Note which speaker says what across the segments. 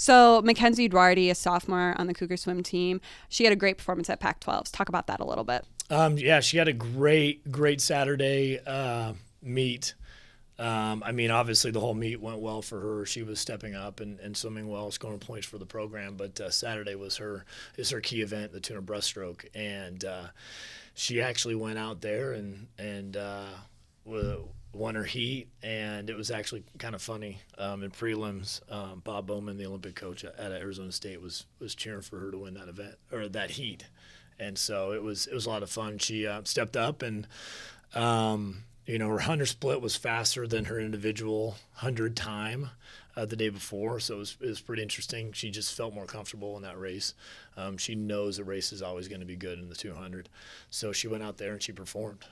Speaker 1: So Mackenzie Duarte, a sophomore on the Cougar swim team, she had a great performance at Pac-12s. Talk about that a little bit.
Speaker 2: Yeah, she had a great Saturday meet. I mean, obviously the whole meet went well for her. She was stepping up and swimming well, scoring points for the program. But Saturday is her key event, the 200 breaststroke, and she actually went out there and won her heat. And it was actually kind of funny in prelims. Bob Bowman, the Olympic coach at Arizona State, was cheering for her to win that event or that heat, and so it was a lot of fun. She stepped up and. Her 100 split was faster than her individual 100 time the day before, so it was pretty interesting. She just felt more comfortable in that race. She knows the race is always going to be good in the 200, so she went out there and she performed,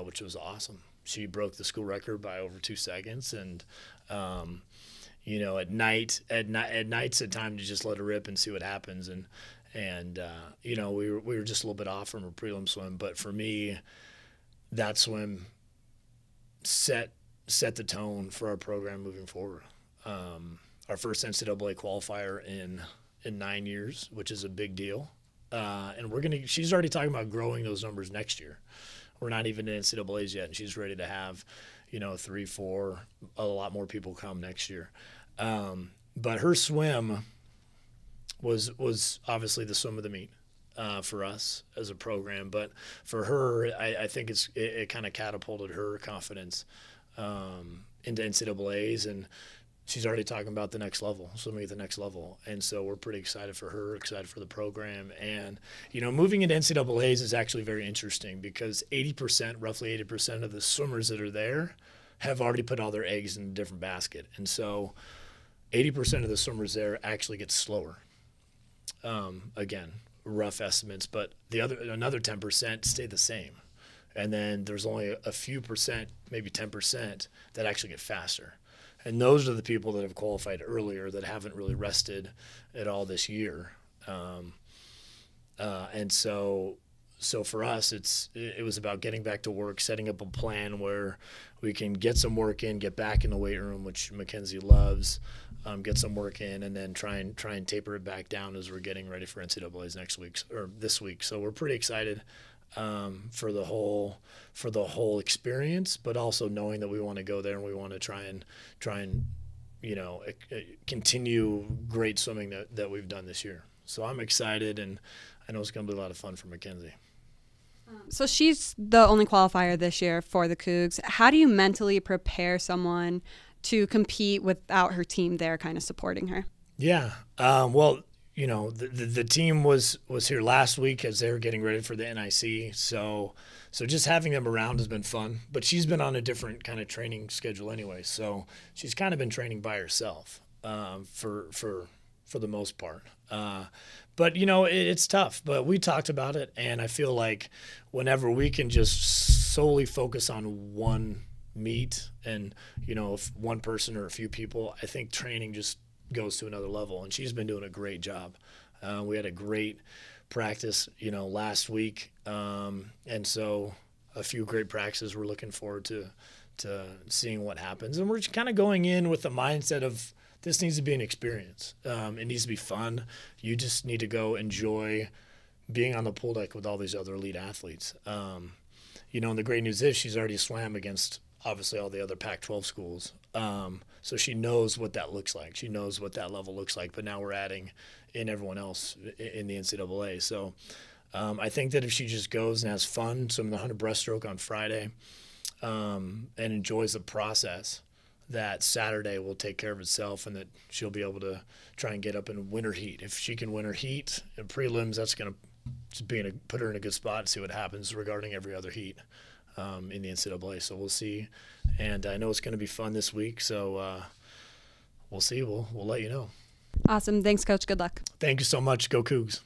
Speaker 2: which was awesome. She broke the school record by over 2 seconds, and at nights a time to just let her rip and see what happens. And we were just a little bit off from her prelim swim, but for me, that swim set the tone for our program moving forward. Our first NCAA qualifier in 9 years, which is a big deal. And she's already talking about growing those numbers next year. We're not even in NCAAs yet, and she's ready to have, 3, 4, a lot more people come next year. But her swim was obviously the swim of the meet. For us as a program, but for her, I think it kind of catapulted her confidence into NCAAs, and she's already talking about the next level, swimming at the next level, and so we're pretty excited for her, excited for the program. And moving into NCAAs is actually very interesting because roughly 80% of the swimmers that are there have already put all their eggs in a different basket, and so 80% of the swimmers there actually get slower. Again, rough estimates, but another 10% stay the same, and then there's only a few percent, maybe 10%, that actually get faster, and those are the people that have qualified earlier that haven't really rested at all this year. And so for us, it was about getting back to work, setting up a plan where we can get some work in, get back in the weight room, which Mackenzie loves, get some work in, and then try and taper it back down as we're getting ready for NCAAs this week. So we're pretty excited for the whole experience, but also knowing that we want to go there and we want to try and continue great swimming that we've done this year. So I'm excited, and I know it's going to be a lot of fun for Mackenzie.
Speaker 1: So she's the only qualifier this year for the Cougs. How do you mentally prepare someone to compete without her team there kind of supporting her?
Speaker 2: Yeah. Well, the team was here last week as they were getting ready for the NIC. So just having them around has been fun. But she's been on a different kind of training schedule anyway. So she's kind of been training by herself for the most part. But, it's tough. But we talked about it, and I feel like whenever we can just solely focus on one meet and, if one person or a few people, I think training just goes to another level. And she's been doing a great job. We had a great practice, last week. And so a few great practices. We're looking forward to seeing what happens. And we're just kind of going in with the mindset of, this needs to be an experience. It needs to be fun. You just need to go enjoy being on the pool deck with all these other elite athletes. And the great news is she's already swam against, obviously, all the other Pac-12 schools. So she knows what that looks like. She knows what that level looks like. But now we're adding in everyone else in the NCAA. So I think that if she just goes and has fun, swimming the 100 breaststroke on Friday, and enjoys the process, that Saturday will take care of itself, and that she'll be able to try and get up and win her heat. If she can win her heat in prelims, that's going to put her in a good spot and see what happens regarding every other heat in the NCAA. So we'll see, and I know it's going to be fun this week. So we'll see. We'll let you know.
Speaker 1: Awesome. Thanks, Coach. Good luck.
Speaker 2: Thank you so much. Go Cougs.